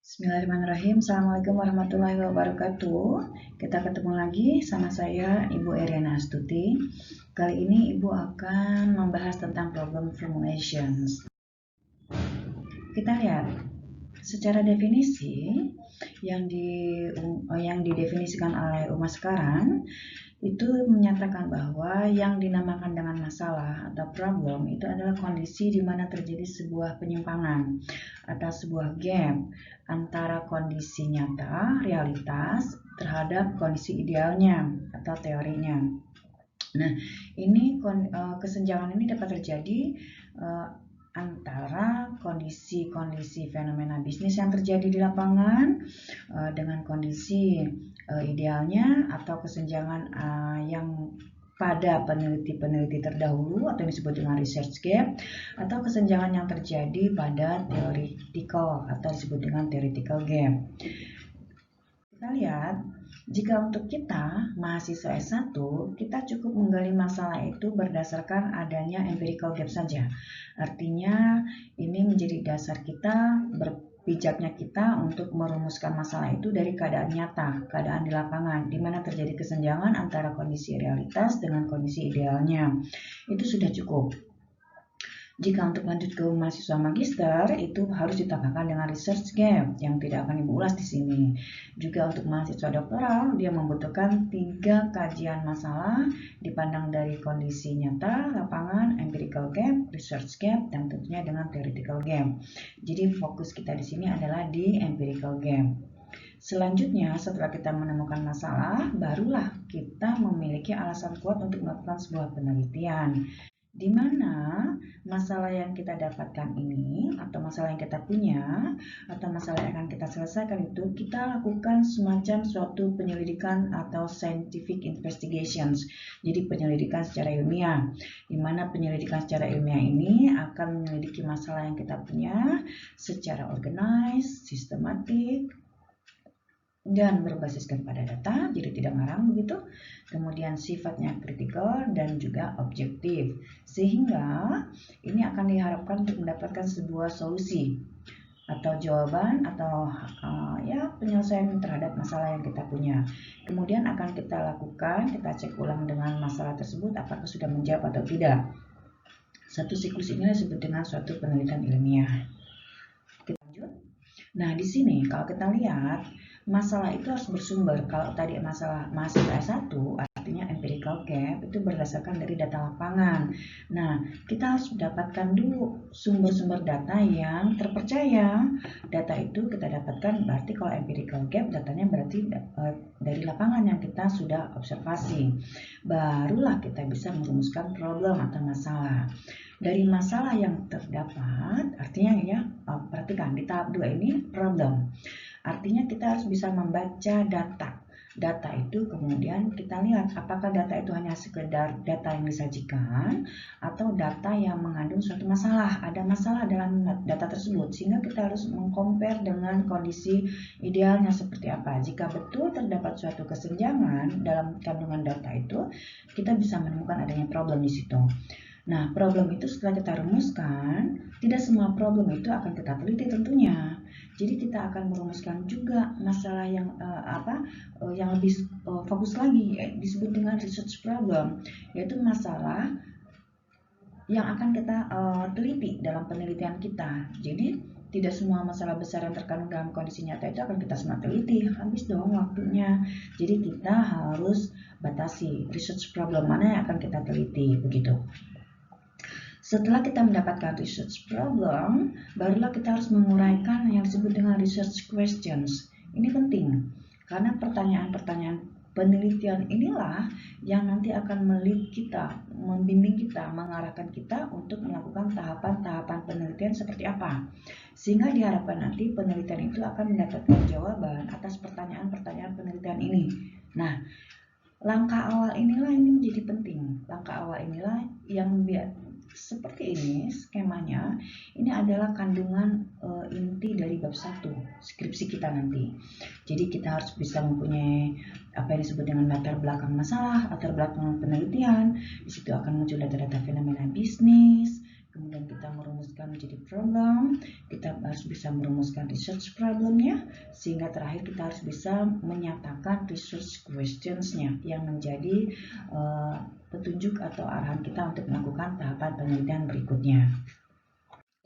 Bismillahirrahmanirrahim. Assalamualaikum warahmatullahi wabarakatuh. Kita ketemu lagi sama saya, Ibu Eriana Astuti. Kali ini Ibu akan membahas tentang problem formulations. Kita lihat, secara definisi yang didefinisikan oleh UMAS sekarang itu menyatakan bahwa yang dinamakan dengan masalah atau problem itu adalah kondisi di mana terjadi sebuah penyimpangan atau sebuah gap antara kondisi nyata, realitas, terhadap kondisi idealnya atau teorinya. Nah, ini kesenjangan ini dapat terjadi antara kondisi-kondisi fenomena bisnis yang terjadi di lapangan dengan kondisi idealnya atau kesenjangan yang pada peneliti-peneliti terdahulu atau yang disebut dengan research gap, atau kesenjangan yang terjadi pada theoretical atau disebut dengan theoretical gap. Kita lihat, jika untuk kita, mahasiswa S1, kita cukup menggali masalah itu berdasarkan adanya empirical gap saja. Artinya, ini menjadi dasar kita, bijaknya kita untuk merumuskan masalah itu dari keadaan nyata, keadaan di lapangan, di mana terjadi kesenjangan antara kondisi realitas dengan kondisi idealnya. Itu sudah cukup. Jika untuk lanjut ke mahasiswa magister, itu harus ditambahkan dengan research gap yang tidak akan Ibu ulas di sini. Juga untuk mahasiswa doktoral, dia membutuhkan 3 kajian masalah dipandang dari kondisi nyata, lapangan, empirical gap, research gap, dan tentunya dengan theoretical gap. Jadi fokus kita di sini adalah di empirical gap. Selanjutnya, setelah kita menemukan masalah, barulah kita memiliki alasan kuat untuk melakukan sebuah penelitian. Di mana masalah yang kita dapatkan ini, atau masalah yang kita punya, atau masalah yang akan kita selesaikan itu, kita lakukan semacam suatu penyelidikan atau scientific investigations. Jadi penyelidikan secara ilmiah, di mana penyelidikan secara ilmiah ini akan menyelidiki masalah yang kita punya secara organized, sistematik, dan berbasiskan pada data, jadi tidak ngarang begitu. Kemudian sifatnya kritikal dan juga objektif, sehingga ini akan diharapkan untuk mendapatkan sebuah solusi atau jawaban atau penyelesaian terhadap masalah yang kita punya. Kemudian akan kita lakukan, kita cek ulang dengan masalah tersebut apakah sudah menjawab atau tidak. Satu siklus ini disebut dengan suatu penelitian ilmiah. Kita lanjut. Nah, di sini kalau kita lihat, masalah itu harus bersumber. Kalau tadi masalah mahasiswa S1, artinya empirical gap, itu berdasarkan dari data lapangan. Nah, kita harus mendapatkan dulu sumber-sumber data yang terpercaya. Data itu kita dapatkan, berarti kalau empirical gap, datanya berarti dari lapangan yang kita sudah observasi. Barulah kita bisa merumuskan problem atau masalah. Dari masalah yang terdapat, artinya ya, perhatikan di tahap 2 ini problem. Artinya kita harus bisa membaca data. Data itu kemudian kita lihat apakah data itu hanya sekedar data yang disajikan atau data yang mengandung suatu masalah. Ada masalah dalam data tersebut sehingga kita harus mengcompare dengan kondisi idealnya seperti apa. Jika betul terdapat suatu kesenjangan dalam kandungan data itu, kita bisa menemukan adanya problem di situ. Nah, problem itu setelah kita rumuskan, tidak semua problem itu akan kita teliti tentunya. Jadi kita akan merumuskan juga masalah yang yang lebih fokus lagi, disebut dengan research problem, yaitu masalah yang akan kita teliti dalam penelitian kita. Jadi tidak semua masalah besar yang terkandung dalam kondisi nyata itu akan kita semua teliti, habis dong waktunya. Jadi kita harus batasi research problem mana yang akan kita teliti, begitu. Setelah kita mendapatkan research problem, barulah kita harus menguraikan yang disebut dengan research questions. Ini penting, karena pertanyaan-pertanyaan penelitian inilah yang nanti akan melihat kita, membimbing kita, mengarahkan kita untuk melakukan tahapan-tahapan penelitian seperti apa. Sehingga diharapkan nanti penelitian itu akan mendapatkan jawaban atas pertanyaan-pertanyaan penelitian ini. Nah, langkah awal inilah ini menjadi penting. Langkah awal inilah yang seperti ini skemanya. Ini adalah kandungan inti dari bab 1 skripsi kita nanti. Jadi kita harus bisa mempunyai apa yang disebut dengan latar belakang masalah, latar belakang penelitian. Di situ akan muncul data-data fenomena bisnis, kemudian kita merumuskan menjadi problem, kita harus bisa merumuskan research problemnya, sehingga terakhir kita harus bisa menyatakan research questionsnya yang menjadi petunjuk atau arahan kita untuk melakukan tahapan penelitian berikutnya.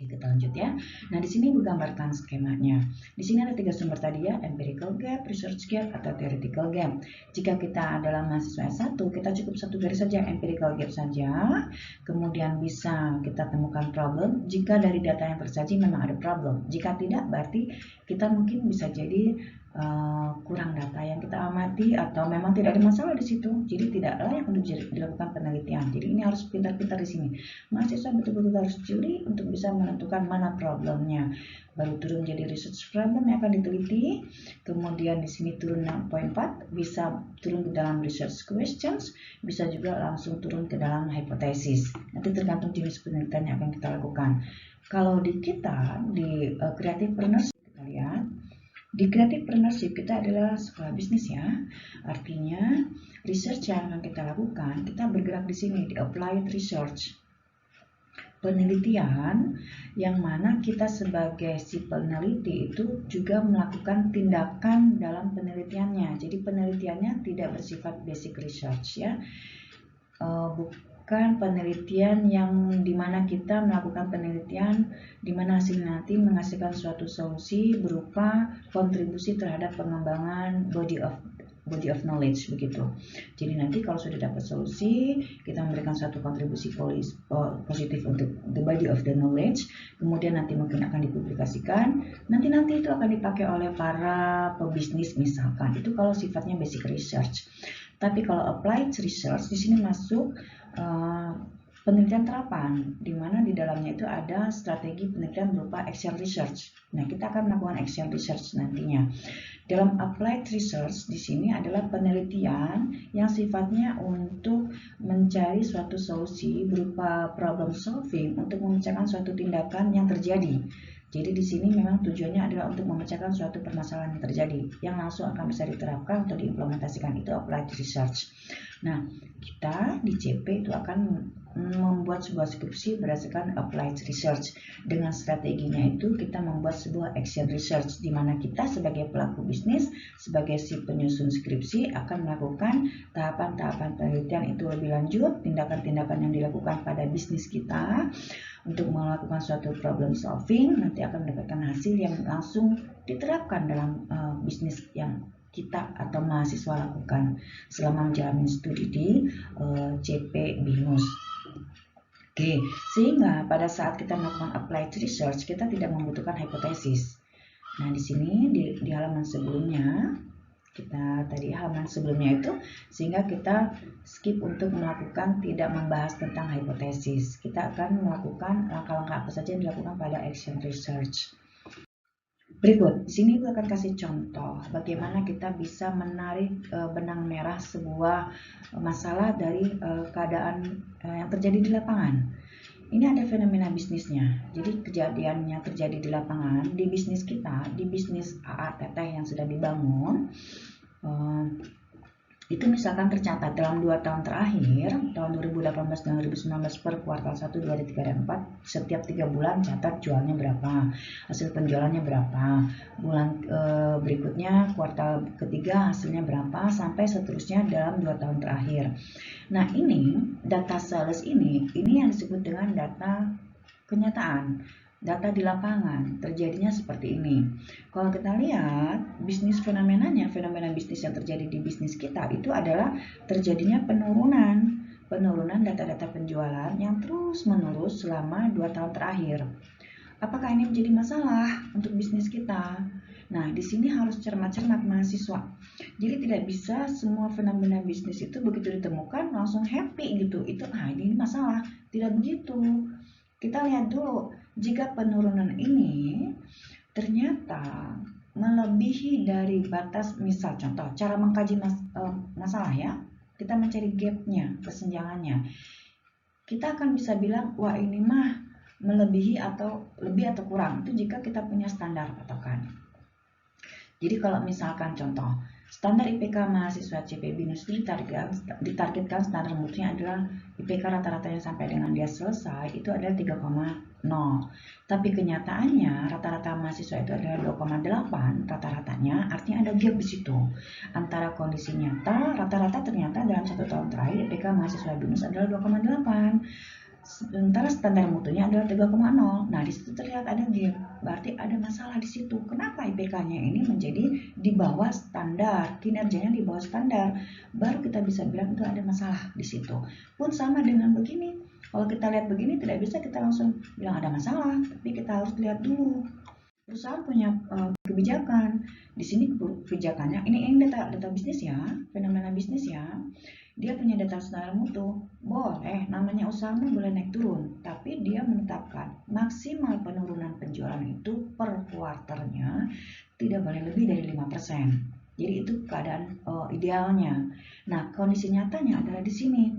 Kita lanjut ya. Nah, di sini menggambarkan skemanya. Di sini ada 3 sumber tadi ya, empirical gap, research gap, atau theoretical gap. Jika kita adalah mahasiswa S1, kita cukup satu garis saja, empirical gap saja. Kemudian bisa kita temukan problem. Jika dari data yang tersaji memang ada problem. Jika tidak, berarti kita mungkin bisa jadi kurang data yang kita amati atau memang tidak ada masalah di situ. Jadi tidak layak untuk dilakukan penelitian. Jadi ini harus pintar-pintar di sini. Mahasiswa betul-betul harus jeli untuk bisa menentukan mana problemnya. Baru turun jadi research problem yang akan diteliti. Kemudian di sini turun 6.4 bisa turun ke dalam research questions, bisa juga langsung turun ke dalam hipotesis. Nanti tergantung jenis penelitian yang akan kita lakukan. Kalau di kita di creative partnership kita lihat, di creative partnership kita adalah sekolah bisnis ya. Artinya research yang akan kita lakukan, kita bergerak di sini di applied research. Penelitian yang mana kita sebagai si peneliti itu juga melakukan tindakan dalam penelitiannya. Jadi penelitiannya tidak bersifat basic research ya. Bukan penelitian yang dimana kita melakukan penelitian dimana hasilnya nanti menghasilkan suatu solusi berupa kontribusi terhadap pengembangan body of knowledge begitu. Jadi nanti kalau sudah dapat solusi, kita memberikan suatu kontribusi positif untuk the body of the knowledge, kemudian nanti mungkin akan dipublikasikan, nanti itu akan dipakai oleh para pebisnis misalkan. Itu kalau sifatnya basic research. Tapi kalau applied research di sini masuk penelitian terapan, di mana di dalamnya itu ada strategi penelitian berupa action research. Nah, kita akan melakukan action research nantinya. Dalam applied research di sini adalah penelitian yang sifatnya untuk mencari suatu solusi berupa problem solving untuk memecahkan suatu tindakan yang terjadi. Jadi di sini memang tujuannya adalah untuk memecahkan suatu permasalahan yang terjadi yang langsung akan bisa diterapkan untuk diimplementasikan, itu applied research. Nah, kita di CP itu akan membuat sebuah skripsi berdasarkan applied research. Dengan strateginya itu kita membuat sebuah action research di mana kita sebagai pelaku bisnis, sebagai si penyusun skripsi akan melakukan tahapan-tahapan penelitian itu lebih lanjut, tindakan-tindakan yang dilakukan pada bisnis kita untuk melakukan suatu problem solving, nanti akan mendapatkan hasil yang langsung diterapkan dalam bisnis yang kita atau mahasiswa lakukan selama menjalani studi di CP BINUS. Oke, sehingga pada saat kita melakukan applied research, kita tidak membutuhkan hipotesis. Nah, di sini di halaman sebelumnya, kita tadi halaman sebelumnya itu, sehingga kita skip untuk melakukan tidak membahas tentang hipotesis. Kita akan melakukan langkah-langkah apa saja yang dilakukan pada action research. Berikut, di sini gue akan kasih contoh bagaimana kita bisa menarik benang merah sebuah masalah dari keadaan yang terjadi di lapangan. Ini ada fenomena bisnisnya. Jadi kejadian yang terjadi di lapangan, di bisnis kita, di bisnis AA Teteh yang sudah dibangun, itu misalkan tercatat dalam 2 tahun terakhir, tahun 2018 dan 2019 per kuartal 1, 2, 3, dan 4, setiap 3 bulan catat jualnya berapa, hasil penjualannya berapa, bulan berikutnya kuartal ketiga hasilnya berapa, sampai seterusnya dalam 2 tahun terakhir. Nah, ini data sales ini yang disebut dengan data kenyataan. Data di lapangan terjadinya seperti ini. Kalau kita lihat bisnis fenomena bisnis yang terjadi di bisnis kita itu adalah terjadinya penurunan data-data penjualan yang terus menerus selama 2 tahun terakhir. Apakah ini menjadi masalah untuk bisnis kita? Nah, di sini harus cermat-cermat mahasiswa. Jadi tidak bisa semua fenomena bisnis itu begitu ditemukan langsung happy gitu. Ini masalah. Tidak begitu. Kita lihat dulu, jika penurunan ini ternyata melebihi dari batas, misal contoh, cara mengkaji masalah ya, kita mencari gapnya, kesenjangannya. Kita akan bisa bilang, wah ini mah melebihi atau lebih atau kurang, itu jika kita punya standar patokan. Jadi kalau misalkan contoh, Standar IPK mahasiswa CP-BINUS itu ditargetkan standar mutunya adalah IPK rata-ratanya sampai dengan dia selesai itu adalah 3,0. Tapi kenyataannya rata-rata mahasiswa itu adalah 2,8 rata-ratanya, artinya ada gap di situ. Antara kondisi nyata, rata-rata ternyata dalam 1 tahun terakhir IPK mahasiswa BINUS adalah 2,8. Sementara standar mutunya adalah 3,0. Nah, di situ terlihat ada gap. Berarti ada masalah di situ. Kenapa IPK-nya ini menjadi di bawah standar, kinerjanya di bawah standar? Baru kita bisa bilang itu ada masalah di situ. Pun sama dengan begini. Kalau kita lihat begini tidak bisa kita langsung bilang ada masalah, tapi kita harus lihat dulu. Perusahaan punya kebijakan. Di sini kebijakannya ini data bisnis ya, fenomena bisnis ya. Dia punya data standar mutu, boleh, namanya usahamu boleh naik turun, tapi dia menetapkan maksimal penurunan penjualan itu per kuarternya tidak boleh lebih dari 5%. Jadi itu keadaan idealnya. Nah, kondisi nyatanya adalah di sini.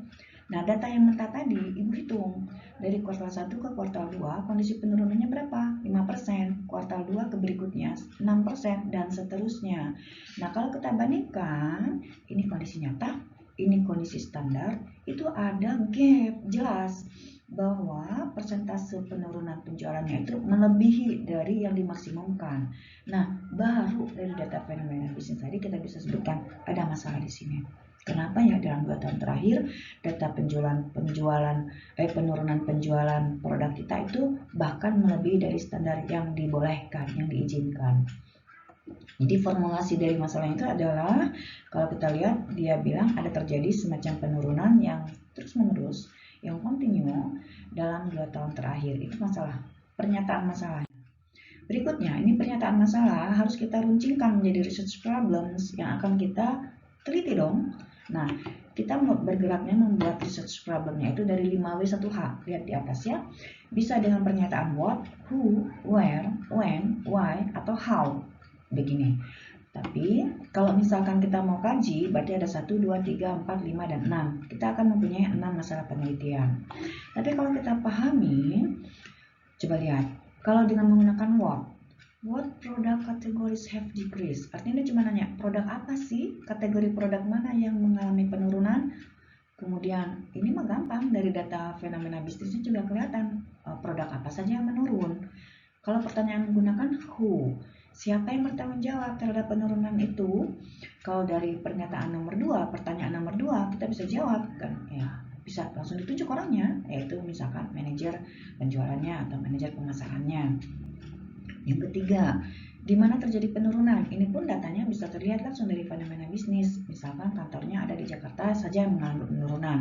Nah, data yang mentah tadi Ibu hitung dari kuartal 1 ke kuartal 2, kondisi penurunannya berapa? 5%, kuartal 2 ke berikutnya 6%, dan seterusnya. Nah, kalau kita bandingkan, ini kondisi nyata, ini kondisi standar, itu ada gap jelas bahwa persentase penurunan penjualannya itu melebihi dari yang dimaksimumkan. Nah, baru dari data fenomena bisnis tadi kita bisa sebutkan ada masalah di sini. Kenapa ya dalam 2 tahun terakhir data penurunan penjualan produk kita itu bahkan melebihi dari standar yang dibolehkan, yang diizinkan. Jadi formulasi dari masalah itu adalah kalau kita lihat dia bilang ada terjadi semacam penurunan yang terus-menerus, yang kontinu dalam 2 tahun terakhir. Itu masalah, pernyataan masalah. Berikutnya, ini pernyataan masalah harus kita runcingkan menjadi research problems yang akan kita teliti dong. Nah, kita bergeraknya membuat research problemnya itu dari 5W1H. Lihat di atas ya. Bisa dengan pernyataan what, who, where, when, why, atau how. Begini. Tapi kalau misalkan kita mau kaji, berarti ada 1, 2, 3, 4, 5, dan 6. Kita akan mempunyai 6 masalah penelitian. Tapi kalau kita pahami, coba lihat. Kalau dengan menggunakan what product categories have decreased? Artinya dia cuma nanya, produk apa sih? Kategori produk mana yang mengalami penurunan? Kemudian, ini mah gampang, dari data fenomena bisnisnya juga kelihatan produk apa saja yang menurun. Kalau pertanyaan menggunakan who, siapa yang bertanggung jawab terhadap penurunan itu? Kalau dari pernyataan nomor 2, pertanyaan nomor 2, kita bisa jawab kan? Ya, bisa langsung ditunjuk orangnya, yaitu misalkan manajer penjualannya atau manajer pemasarannya. Yang ketiga, di mana terjadi penurunan? Ini pun datanya bisa terlihat langsung dari fenomena bisnis. Misalkan kantornya ada di Jakarta saja yang mengalami penurunan.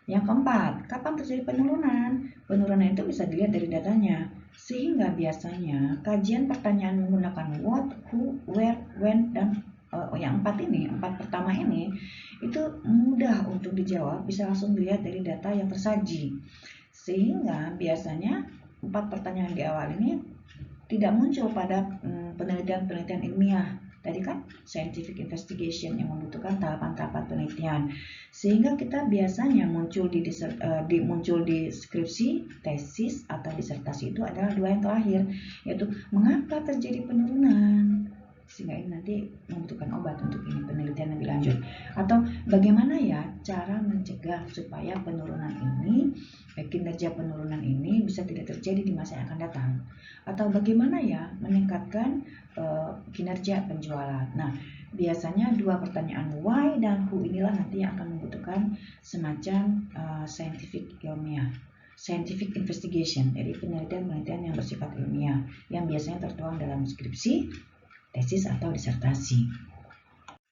Yang keempat, kapan terjadi penurunan? Penurunan itu bisa dilihat dari datanya. Sehingga biasanya kajian pertanyaan menggunakan what, who, where, when, dan yang empat pertama ini itu mudah untuk dijawab, bisa langsung dilihat dari data yang tersaji. Sehingga biasanya 4 pertanyaan di awal ini tidak muncul pada penelitian-penelitian ilmiah. Tadi kan scientific investigation yang membutuhkan tahapan-tahapan penelitian. Sehingga kita biasanya muncul di skripsi, tesis, atau disertasi itu adalah 2 yang terakhir, yaitu mengapa terjadi penurunan, sehingga ini nanti membutuhkan obat untuk ini penelitian lebih lanjut, atau bagaimana ya cara mencegah supaya penurunan ini, kinerja penurunan ini bisa tidak terjadi di masa yang akan datang, atau bagaimana ya meningkatkan kinerja penjualan. Nah, biasanya 2 pertanyaan why dan who inilah nanti yang akan membutuhkan semacam scientific ilmiah, scientific investigation, jadi penelitian-penelitian yang bersifat ilmiah yang biasanya tertuang dalam skripsi, tesis, atau disertasi.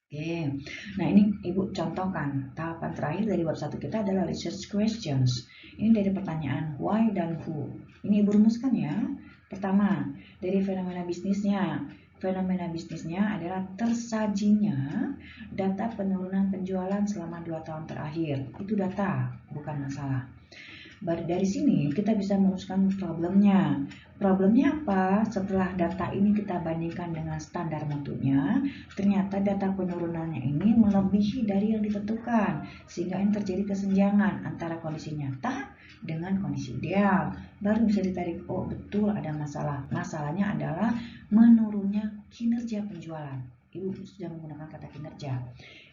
Oke, nah ini Ibu contohkan tahapan terakhir dari bab 1 kita adalah research questions. Ini dari pertanyaan why dan who. Ini Ibu rumuskan ya. Pertama, dari fenomena bisnisnya. Fenomena bisnisnya adalah tersajinya data penurunan penjualan selama 2 tahun terakhir. Itu data, bukan masalah. Dari sini kita bisa merumuskan problemnya. Problemnya apa? Setelah data ini kita bandingkan dengan standar mutunya, ternyata data penurunannya ini melebihi dari yang ditentukan, sehingga ini terjadi kesenjangan antara kondisi nyata dengan kondisi ideal. Baru bisa ditarik, oh betul ada masalah. Masalahnya adalah menurunnya kinerja penjualan. Ibu sudah menggunakan kata kinerja.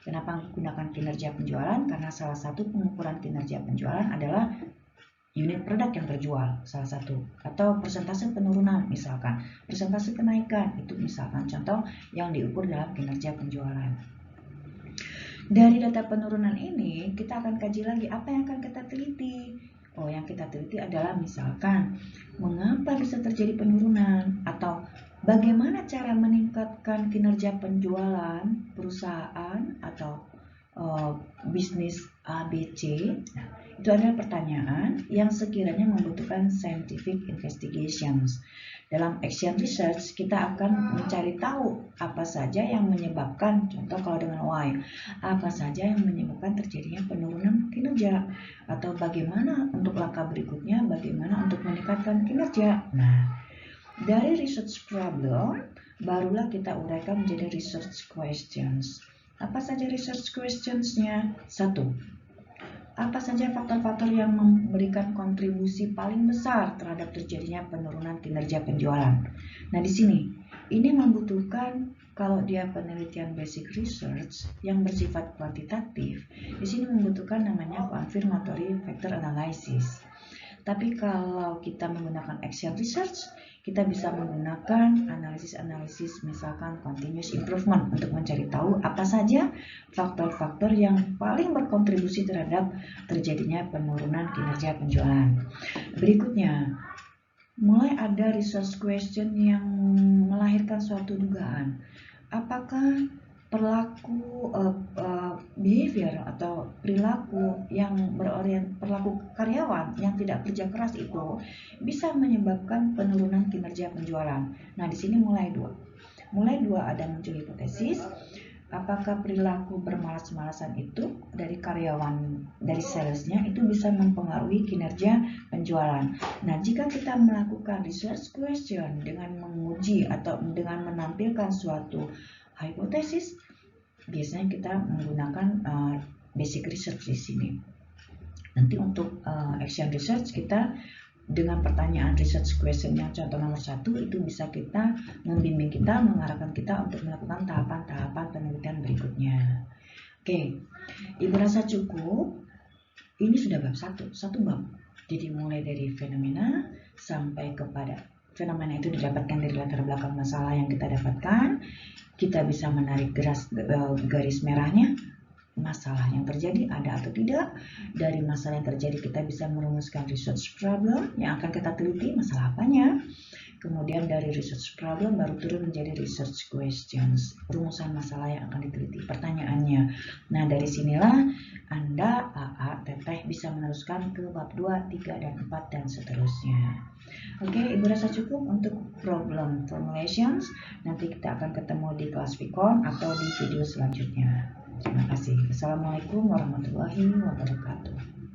Kenapa menggunakan kinerja penjualan? Karena salah satu pengukuran kinerja penjualan adalah unit produk yang terjual, salah satu, atau persentase penurunan, misalkan persentase kenaikan, itu misalkan contoh yang diukur dalam kinerja penjualan. Dari data penurunan ini kita akan kaji lagi apa yang akan kita teliti. Yang kita teliti adalah misalkan mengapa bisa terjadi penurunan, atau bagaimana cara meningkatkan kinerja penjualan perusahaan atau bisnis ABC. Nah, itu adalah pertanyaan yang sekiranya membutuhkan scientific investigations. Dalam action research, kita akan mencari tahu apa saja yang menyebabkan, contoh kalau dengan why, apa saja yang menyebabkan terjadinya penurunan kinerja, atau bagaimana untuk langkah berikutnya, bagaimana untuk meningkatkan kinerja. Nah, dari research problem, barulah kita uraikan menjadi research questions. Apa saja research questions-nya? 1. Apa saja faktor-faktor yang memberikan kontribusi paling besar terhadap terjadinya penurunan kinerja penjualan? Nah, di sini ini membutuhkan, kalau dia penelitian basic research yang bersifat kuantitatif, di sini membutuhkan namanya confirmatory factor analysis. Tapi kalau kita menggunakan action research, kita bisa menggunakan analisis-analisis misalkan continuous improvement untuk mencari tahu apa saja faktor-faktor yang paling berkontribusi terhadap terjadinya penurunan kinerja penjualan. Berikutnya, mulai ada research question yang melahirkan suatu dugaan. Apakah behavior atau perilaku yang perilaku karyawan yang tidak kerja keras itu bisa menyebabkan penurunan kinerja penjualan. Nah, di sini mulai dua ada muncul hipotesis. Apakah perilaku bermalas-malasan itu dari karyawan, dari salesnya itu bisa mempengaruhi kinerja penjualan. Nah, jika kita melakukan research question dengan menguji atau dengan menampilkan suatu hipotesis, biasanya kita menggunakan basic research di sini. Nanti untuk action research kita dengan pertanyaan research question yang contoh nomor 1 itu bisa kita membimbing kita, mengarahkan kita untuk melakukan tahapan-tahapan penelitian berikutnya. Oke, Ibu rasa cukup. Ini sudah bab 1 bab. Jadi mulai dari fenomena sampai kepada fenomena itu didapatkan dari latar belakang masalah yang kita dapatkan. Kita bisa menarik garis merahnya, masalah yang terjadi ada atau tidak. Dari masalah yang terjadi kita bisa merumuskan research problem yang akan kita teliti, masalah apanya. Kemudian dari research problem baru turun menjadi research questions, rumusan masalah yang akan diteliti, pertanyaannya. Nah, dari sinilah Anda, AA, Teteh bisa meneruskan ke bab 2, 3, dan 4, dan seterusnya. Oke, Ibu rasa cukup untuk problem formulations. Nanti kita akan ketemu di kelas Vicon atau di video selanjutnya. Terima kasih. Assalamualaikum warahmatullahi wabarakatuh.